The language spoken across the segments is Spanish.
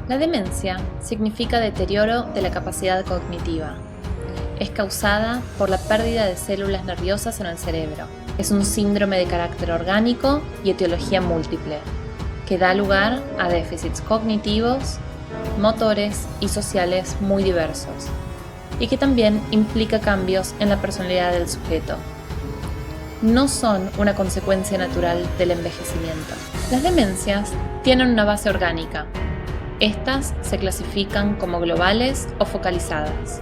La demencia significa deterioro de la capacidad cognitiva. Es causada por la pérdida de células nerviosas en el cerebro. Es un síndrome de carácter orgánico y etiología múltiple, que da lugar a déficits cognitivos, motores y sociales muy diversos, y que también implica cambios en la personalidad del sujeto. No son una consecuencia natural del envejecimiento. Las demencias tienen una base orgánica. Estas se clasifican como globales o focalizadas,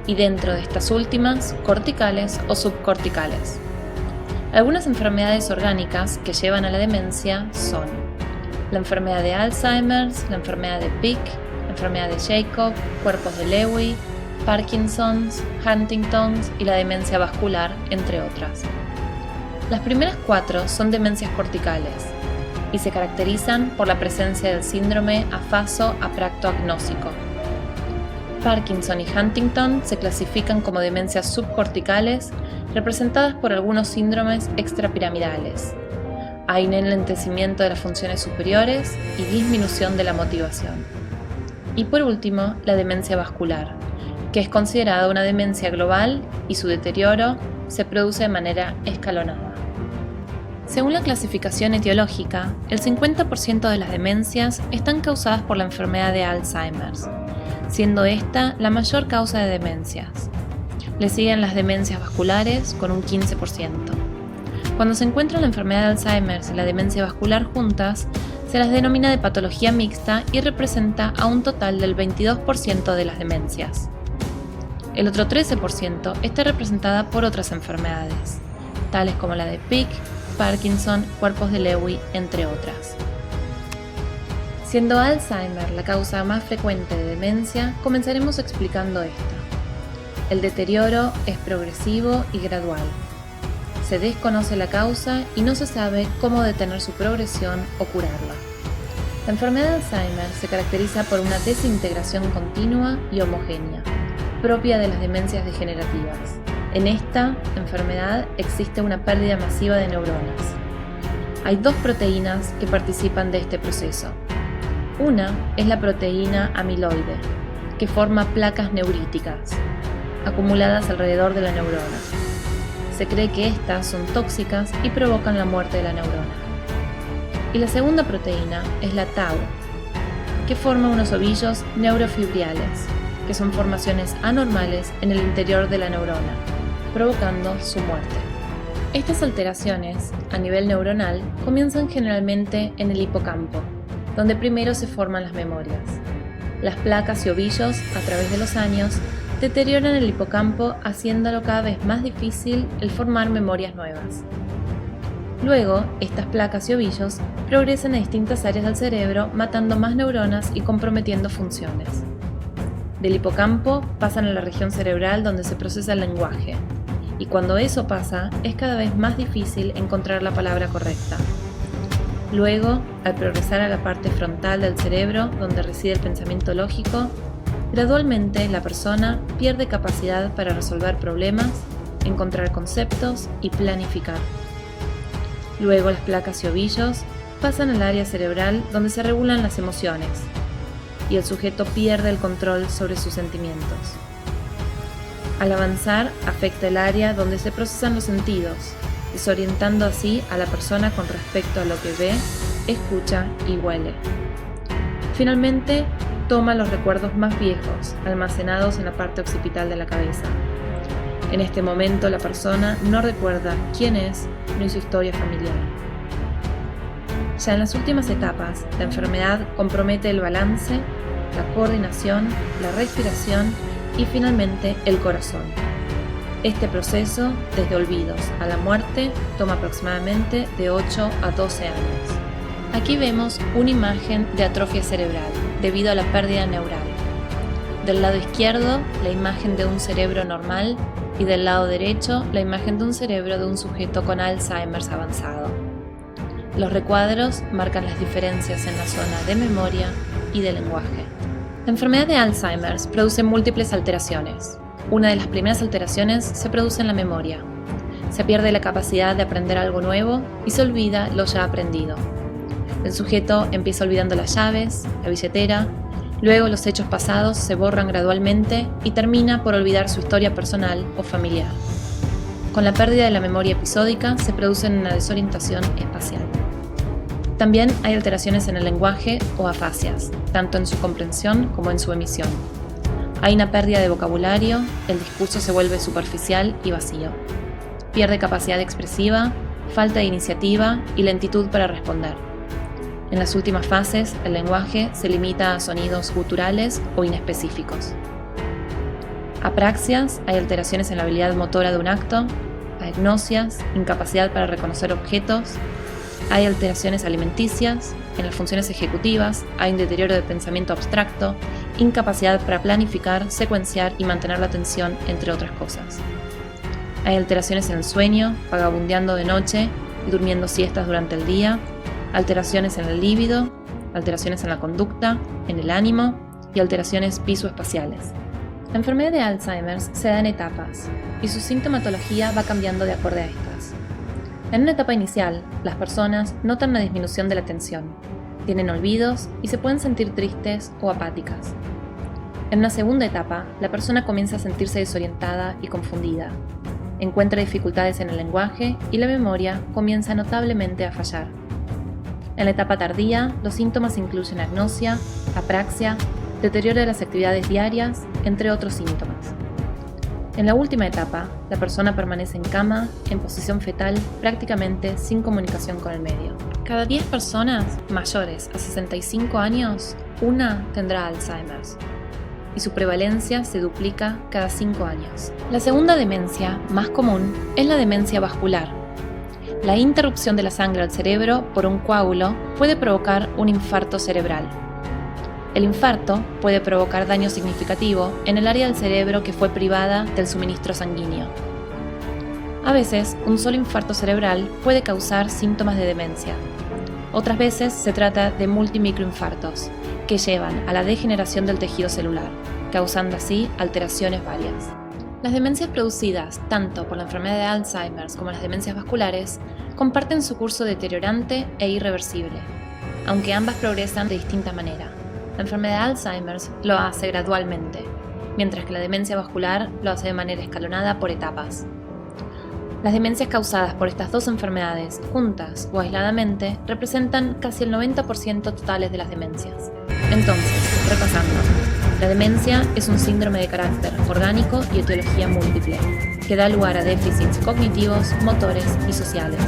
y dentro de estas últimas, corticales o subcorticales. Algunas enfermedades orgánicas que llevan a la demencia son la enfermedad de Alzheimer, la enfermedad de Pick, la enfermedad de Jacob, cuerpos de Lewy, Parkinson's, Huntington's y la demencia vascular, entre otras. Las primeras 4 son demencias corticales y se caracterizan por la presencia del síndrome afaso-apraxo-agnósico. Parkinson y Huntington se clasifican como demencias subcorticales representadas por algunos síndromes extrapiramidales. Hay un enlentecimiento de las funciones superiores y disminución de la motivación. Y por último, la demencia vascular, que es considerada una demencia global y su deterioro se produce de manera escalonada. Según la clasificación etiológica, el 50% de las demencias están causadas por la enfermedad de Alzheimer, siendo esta la mayor causa de demencias. Le siguen las demencias vasculares con un 15%. Cuando se encuentra la enfermedad de Alzheimer y la demencia vascular juntas, se las denomina de patología mixta y representa a un total del 22% de las demencias. El otro 13% está representada por otras enfermedades, tales como la de Pick, Parkinson, cuerpos de Lewy, entre otras. Siendo Alzheimer la causa más frecuente de demencia, comenzaremos explicando esta. El deterioro es progresivo y gradual. Se desconoce la causa y no se sabe cómo detener su progresión o curarla. La enfermedad de Alzheimer se caracteriza por una desintegración continua y homogénea, propia de las demencias degenerativas. En esta enfermedad existe una pérdida masiva de neuronas. Hay 2 proteínas que participan de este proceso. Una es la proteína amiloide, que forma placas neuríticas, acumuladas alrededor de la neurona. Se cree que estas son tóxicas y provocan la muerte de la neurona. Y la segunda proteína es la tau, que forma unos ovillos neurofibriales, que son formaciones anormales en el interior de la neurona, provocando su muerte. Estas alteraciones, a nivel neuronal, comienzan generalmente en el hipocampo, donde primero se forman las memorias. Las placas y ovillos, a través de los años, deterioran el hipocampo, haciéndolo cada vez más difícil el formar memorias nuevas. Luego, estas placas y ovillos progresan a distintas áreas del cerebro, matando más neuronas y comprometiendo funciones. Del hipocampo pasan a la región cerebral donde se procesa el lenguaje, y cuando eso pasa, es cada vez más difícil encontrar la palabra correcta. Luego, al progresar a la parte frontal del cerebro, donde reside el pensamiento lógico, gradualmente la persona pierde capacidad para resolver problemas, encontrar conceptos y planificar. Luego las placas y ovillos pasan al área cerebral donde se regulan las emociones, y el sujeto pierde el control sobre sus sentimientos. Al avanzar, afecta el área donde se procesan los sentidos, desorientando así a la persona con respecto a lo que ve, escucha y huele. Finalmente, toma los recuerdos más viejos, almacenados en la parte occipital de la cabeza. En este momento, la persona no recuerda quién es ni su historia familiar. Ya en las últimas etapas, la enfermedad compromete el balance, la coordinación, la respiración y finalmente el corazón. Este proceso, desde olvidos a la muerte, toma aproximadamente de 8 a 12 años. Aquí vemos una imagen de atrofia cerebral debido a la pérdida neural. Del lado izquierdo, la imagen de un cerebro normal y del lado derecho, la imagen de un cerebro de un sujeto con Alzheimer avanzado. Los recuadros marcan las diferencias en la zona de memoria y de lenguaje. La enfermedad de Alzheimer produce múltiples alteraciones. Una de las primeras alteraciones se produce en la memoria. Se pierde la capacidad de aprender algo nuevo y se olvida lo ya aprendido. El sujeto empieza olvidando las llaves, la billetera, Luego los hechos pasados se borran gradualmente y termina por olvidar su historia personal o familiar. Con la pérdida de la memoria episódica se produce una desorientación espacial. También hay alteraciones en el lenguaje o afasias, tanto en su comprensión como en su emisión. Hay una pérdida de vocabulario, el discurso se vuelve superficial y vacío. Pierde capacidad expresiva, falta de iniciativa y lentitud para responder. En las últimas fases, el lenguaje se limita a sonidos guturales o inespecíficos. Apraxias, hay alteraciones en la habilidad motora de un acto, agnosias, incapacidad para reconocer objetos, hay alteraciones alimenticias, en las funciones ejecutivas, hay un deterioro de pensamiento abstracto, incapacidad para planificar, secuenciar y mantener la atención, entre otras cosas. Hay alteraciones en el sueño, vagabundeando de noche y durmiendo siestas durante el día, alteraciones en el líbido, alteraciones en la conducta, en el ánimo y alteraciones visoespaciales. La enfermedad de Alzheimer se da en etapas y su sintomatología va cambiando de acuerdo a estas. En una etapa inicial, las personas notan una disminución de la atención, tienen olvidos y se pueden sentir tristes o apáticas. En una segunda etapa, la persona comienza a sentirse desorientada y confundida, encuentra dificultades en el lenguaje y la memoria comienza notablemente a fallar. En la etapa tardía, los síntomas incluyen agnosia, apraxia, deterioro de las actividades diarias, entre otros síntomas. En la última etapa, la persona permanece en cama, en posición fetal, prácticamente sin comunicación con el medio. Cada 10 personas mayores a 65 años, una tendrá Alzheimer, y su prevalencia se duplica cada 5 años. La segunda demencia, más común, es la demencia vascular. La interrupción de la sangre al cerebro por un coágulo puede provocar un infarto cerebral. El infarto puede provocar daño significativo en el área del cerebro que fue privada del suministro sanguíneo. A veces, un solo infarto cerebral puede causar síntomas de demencia. Otras veces se trata de multimicroinfartos, que llevan a la degeneración del tejido celular, causando así alteraciones varias. Las demencias producidas tanto por la enfermedad de Alzheimer como las demencias vasculares comparten su curso deteriorante e irreversible, aunque ambas progresan de distinta manera. La enfermedad de Alzheimer lo hace gradualmente, mientras que la demencia vascular lo hace de manera escalonada por etapas. Las demencias causadas por estas dos enfermedades, juntas o aisladamente, representan casi el 90% totales de las demencias. Entonces, repasando, la demencia es un síndrome de carácter orgánico y etiología múltiple, que da lugar a déficits cognitivos, motores y sociales.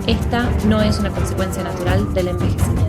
Esta no es una consecuencia natural del envejecimiento.